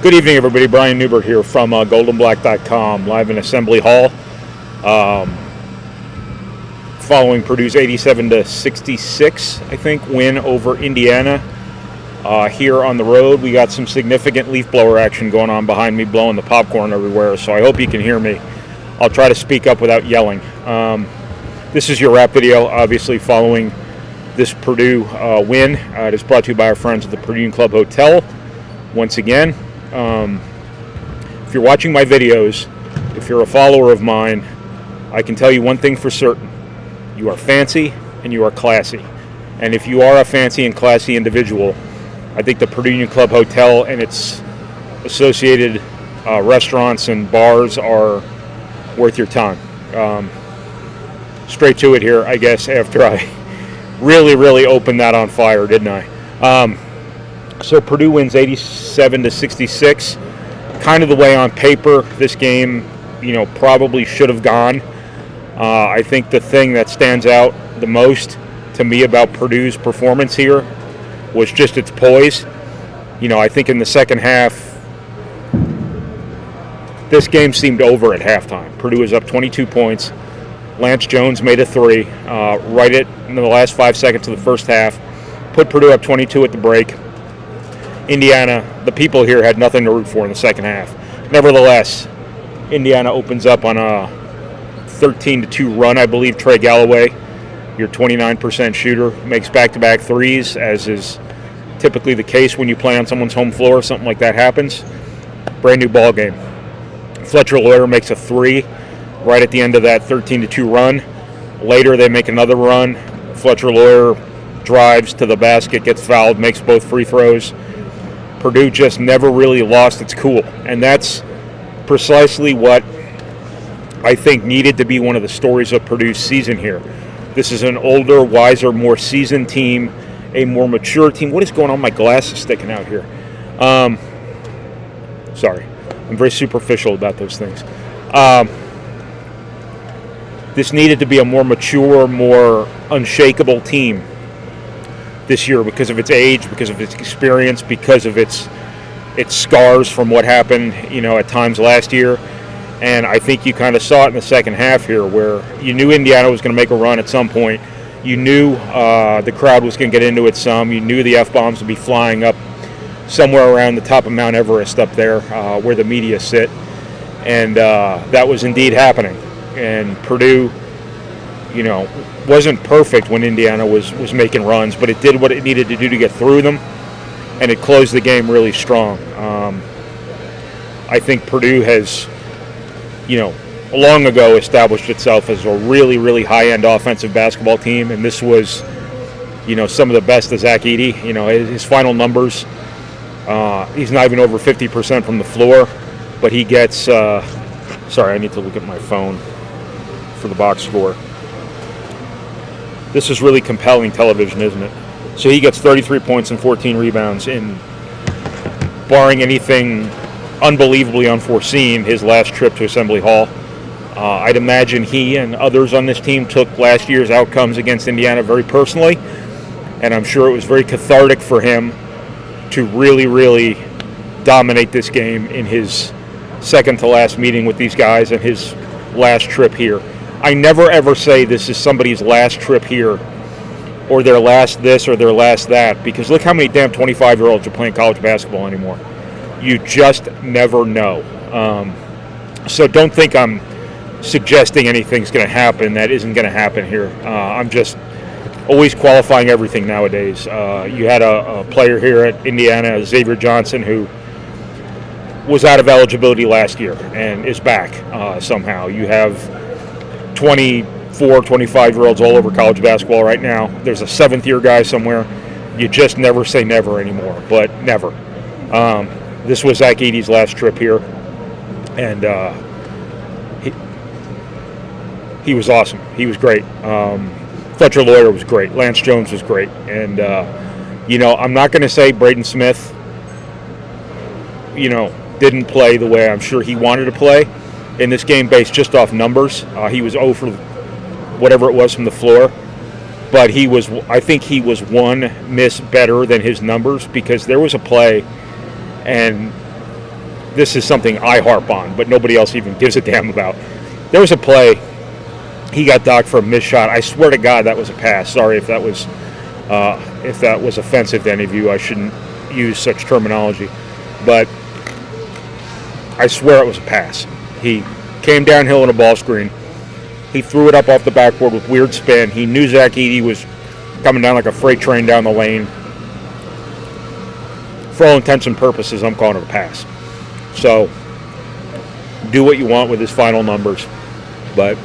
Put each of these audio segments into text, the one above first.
Good evening, everybody. Brian Neubert here from goldenblack.com, live in Assembly Hall. Following Purdue's 87-66, I think, win over Indiana. Here on the road, we got some significant leaf blower action going on behind me, blowing the popcorn everywhere, so I hope you can hear me. I'll try to speak up without yelling. This is your wrap video, obviously, following this Purdue win. It is brought to you by our friends at the Purdue Club Hotel. Once again, if you're watching my videos, if you're a follower of mine, I can tell you one thing for certain. You are fancy and you are classy. And if you are a fancy and classy individual, I think the Purdue Club Hotel and its associated restaurants and bars are worth your time. Straight to it here, I guess, after I really opened that on fire, didn't I? So Purdue wins 87-66. Kind of the way on paper this game, probably should have gone. I think the thing that stands out the most to me about Purdue's performance here was just its poise. I think in the second half, this game seemed over at halftime. Purdue was up 22 points. Lance Jones made a three right in the last 5 seconds of the first half, put Purdue up 22 at the break. Indiana, the people here had nothing to root for in the second half. Nevertheless, Indiana opens up on a 13-2 run, I believe. Trey Galloway, your 29% shooter, makes back-to-back threes, as is typically the case when you play on someone's home floor. Something like that happens. Brand new ball game. Fletcher Loyer makes a three right at the end of that 13-2 run. Later, they make another run. Fletcher Loyer drives to the basket, gets fouled, makes both free throws. Purdue just never really lost its cool, and that's precisely what I think needed to be one of the stories of Purdue's season here. This is an older, wiser, more seasoned team, a more mature team. What is going on? My glass is sticking out here. Sorry. I'm very superficial about those things. This needed to be a more mature, more unshakable team this year because of its age, because of its experience, because of its scars from what happened, at times last year. And I think you kind of saw it in the second half here, where you knew Indiana was going to make a run at some point. You knew the crowd was going to get into it some. You knew the F-bombs would be flying up somewhere around the top of Mount Everest up there where the media sit. And that was indeed happening. And Purdue, wasn't perfect when Indiana was making runs, but it did what it needed to do to get through them, and it closed the game really strong. I think Purdue has, long ago established itself as a really high-end offensive basketball team, and this was, some of the best of Ross-Ade. His final numbers, he's not even over 50% from the floor, but he gets, sorry, I need to look at my phone for the box score. This is really compelling television, isn't it? So he gets 33 points and 14 rebounds in, barring anything unbelievably unforeseen, his last trip to Assembly Hall. I'd imagine he and others on this team took last year's outcomes against Indiana very personally, and I'm sure it was very cathartic for him to really dominate this game in his second to last meeting with these guys and his last trip here. I never ever say this is somebody's last trip here or their last this or their last that, because look how many damn 25-year-olds are playing college basketball anymore. You just never know. So don't think I'm suggesting anything's going to happen that isn't going to happen here. I'm just always qualifying everything nowadays. You had a player here at Indiana, Xavier Johnson, who was out of eligibility last year and is back somehow. You have 24, 25-year-olds all over college basketball right now. There's a seventh-year guy somewhere. You just never say never anymore, but never. This was Ross-Ade's last trip here, and he was awesome. He was great. Fletcher Loyer was great. Lance Jones was great. And, I'm not going to say Braden Smith, didn't play the way I'm sure he wanted to play in this game based just off numbers. He was 0 for whatever it was from the floor. But I think he was one miss better than his numbers, because there was a play, and this is something I harp on, but nobody else even gives a damn about. There was a play, he got docked for a missed shot. I swear to God that was a pass. Sorry if that was offensive to any of you. I shouldn't use such terminology, but I swear it was a pass. He came downhill in a ball screen. He threw it up off the backboard with weird spin. He knew Zach-Edey was coming down like a freight train down the lane. For all intents and purposes, I'm calling it a pass. So, do what you want with his final numbers, but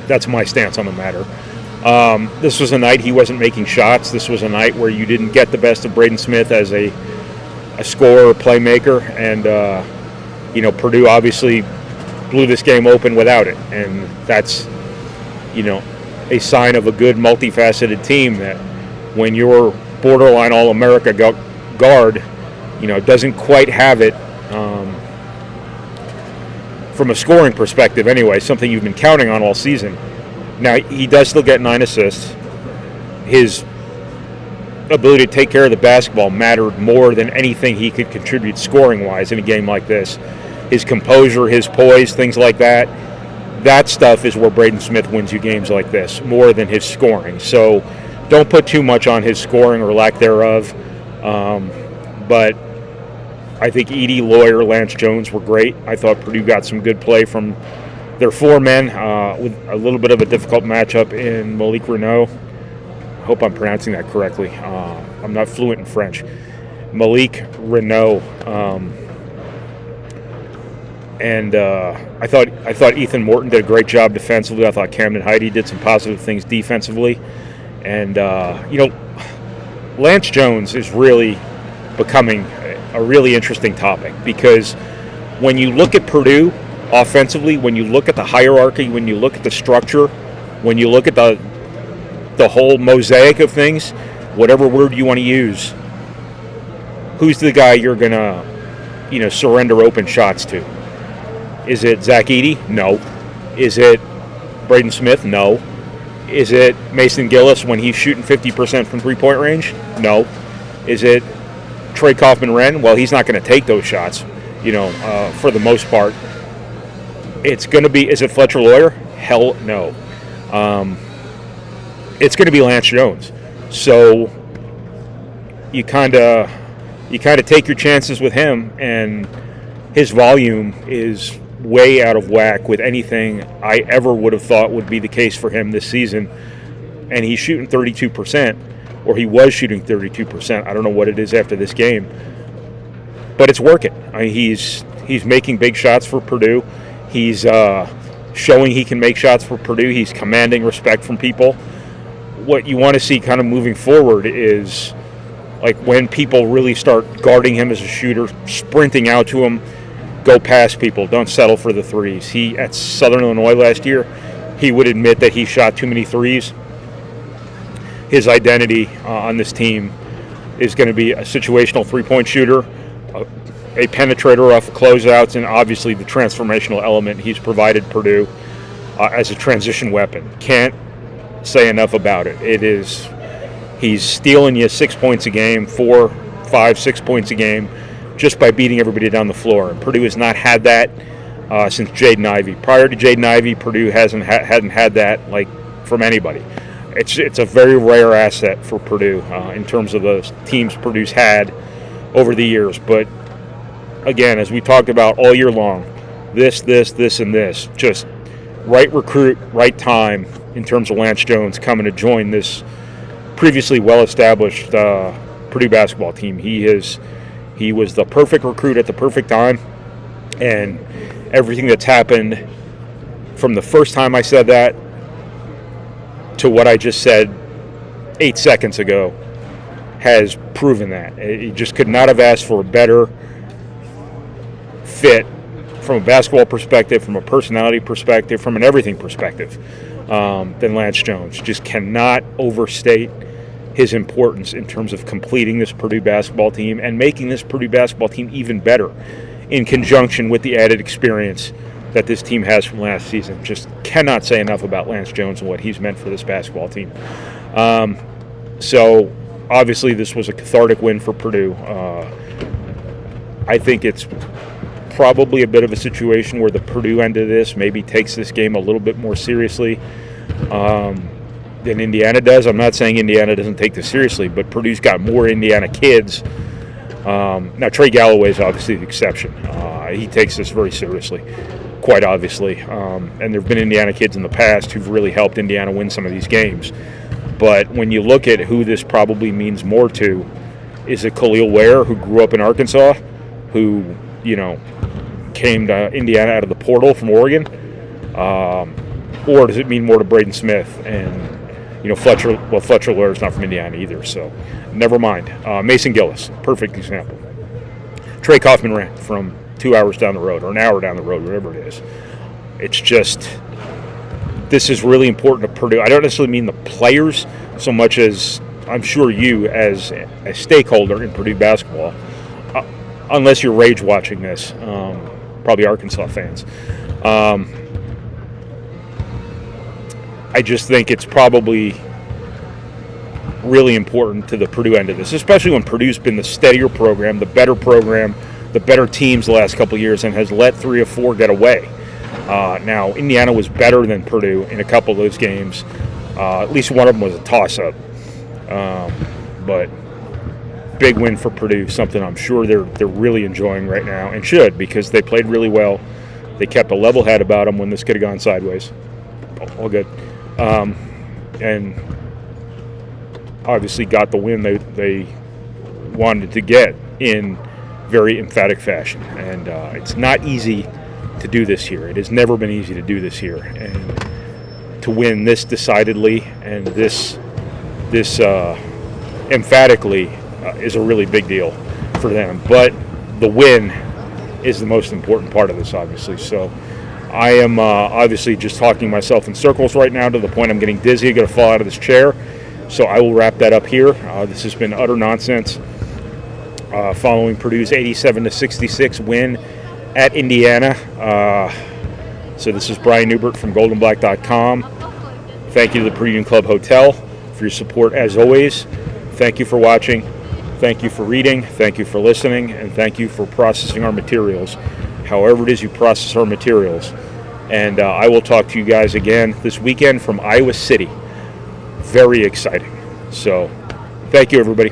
that's my stance on the matter. This was a night he wasn't making shots. This was a night where you didn't get the best of Braden Smith as a scorer, playmaker, and Purdue obviously blew this game open without it, and that's a sign of a good, multifaceted team that when your borderline All-America guard doesn't quite have it from a scoring perspective anyway, something you've been counting on all season. Now, he does still get 9 assists. His ability to take care of the basketball mattered more than anything he could contribute scoring-wise in a game like this. His composure, his poise, things like that, that stuff is where Braden Smith wins you games like this, more than his scoring. So don't put too much on his scoring or lack thereof. But I think Edey, Lawyer, Lance Jones were great. I thought Purdue got some good play from their 4 men with a little bit of a difficult matchup in Malik Renaud. I hope I'm pronouncing that correctly. I'm not fluent in French. Malik Renaud. I thought Ethan Morton did a great job defensively. I thought Camden Heide did some positive things defensively. And, Lance Jones is really becoming a really interesting topic, because when you look at Purdue offensively, when you look at the hierarchy, when you look at the structure, when you look at the whole mosaic of things, whatever word you want to use, who's the guy you're going to, surrender open shots to? Is it Zach-Edey? No. Is it Braden Smith? No. Is it Mason Gillis when he's shooting 50% from three-point range? No. Is it Trey Kaufman-Renn? Well, he's not going to take those shots, for the most part. It's going to be, is it Fletcher Lawyer? Hell no. It's going to be Lance Jones. So you kind of take your chances with him, and his volume is way out of whack with anything I ever would have thought would be the case for him this season. And he's shooting 32%, or he was shooting 32%. I don't know what it is after this game, but it's working. He's making big shots for Purdue. He's showing he can make shots for Purdue. He's commanding respect from people. What you want to see kind of moving forward is, like, when people really start guarding him as a shooter, sprinting out to him, go past people, don't settle for the threes. He, at Southern Illinois last year, he would admit that he shot too many threes. His identity on this team is going to be a situational three-point shooter, a penetrator off the closeouts, and obviously the transformational element he's provided Purdue as a transition weapon. Can't say enough about it. He's stealing you 6 points a game, 4, 5, 6 points a game, just by beating everybody down the floor. And Purdue has not had that since Jaden Ivey. Prior to Jaden Ivey, Purdue hadn't had that from anybody. It's a very rare asset for Purdue in terms of the teams Purdue's had over the years. But again, as we talked about all year long, this, and this, just right recruit, right time in terms of Lance Jones coming to join this previously well-established Purdue basketball team. He was the perfect recruit at the perfect time, and everything that's happened from the first time I said that to what I just said 8 seconds ago has proven that. You just could not have asked for a better fit from a basketball perspective, from a personality perspective, from an everything perspective than Lance Jones. Just cannot overstate his importance in terms of completing this Purdue basketball team and making this Purdue basketball team even better in conjunction with the added experience that this team has from last season. Just cannot say enough about Lance Jones and what he's meant for this basketball team. So obviously this was a cathartic win for Purdue. I think it's probably a bit of a situation where the Purdue end of this maybe takes this game a little bit more seriously than Indiana does. I'm not saying Indiana doesn't take this seriously, but Purdue's got more Indiana kids. Now, Trey Galloway is obviously the exception. He takes this very seriously, quite obviously. And there have been Indiana kids in the past who've really helped Indiana win some of these games. But when you look at who this probably means more to, is it Khalil Ware, who grew up in Arkansas, who, came to Indiana out of the portal from Oregon? Or does it mean more to Braden Smith and, Fletcher? Well, Fletcher Ware's not from Indiana either, so never mind. Mason Gillis, perfect example. Trey Kaufman ran from 2 hours down the road, or an hour down the road, whatever it is. It's just, this is really important to Purdue. I don't necessarily mean the players so much as I'm sure you as a stakeholder in Purdue basketball, unless you're rage watching this, probably Arkansas fans. I just think it's probably really important to the Purdue end of this, especially when Purdue's been the steadier program, the better teams the last couple of years, and has let 3 or 4 get away. Now, Indiana was better than Purdue in a couple of those games. At least one of them was a toss-up. But big win for Purdue, something I'm sure they're really enjoying right now, and should, because they played really well. They kept a level head about them when this could have gone sideways. All good. And obviously got the win they wanted to get in very emphatic fashion. And it's not easy to do this here. It has never been easy to do this here. And to win this decidedly and this emphatically is a really big deal for them. But the win is the most important part of this, obviously. So I am obviously just talking myself in circles right now to the point I'm getting dizzy. I'm going to fall out of this chair. So I will wrap that up here. This has been utter nonsense following Purdue's 87-66 win at Indiana. So this is Brian Neubert from goldenblack.com. Thank you to the Purdue Club Hotel for your support as always. Thank you for watching. Thank you for reading. Thank you for listening. And thank you for processing our materials, however it is you process our materials. And I will talk to you guys again this weekend from Iowa City. Very exciting. So thank you, everybody.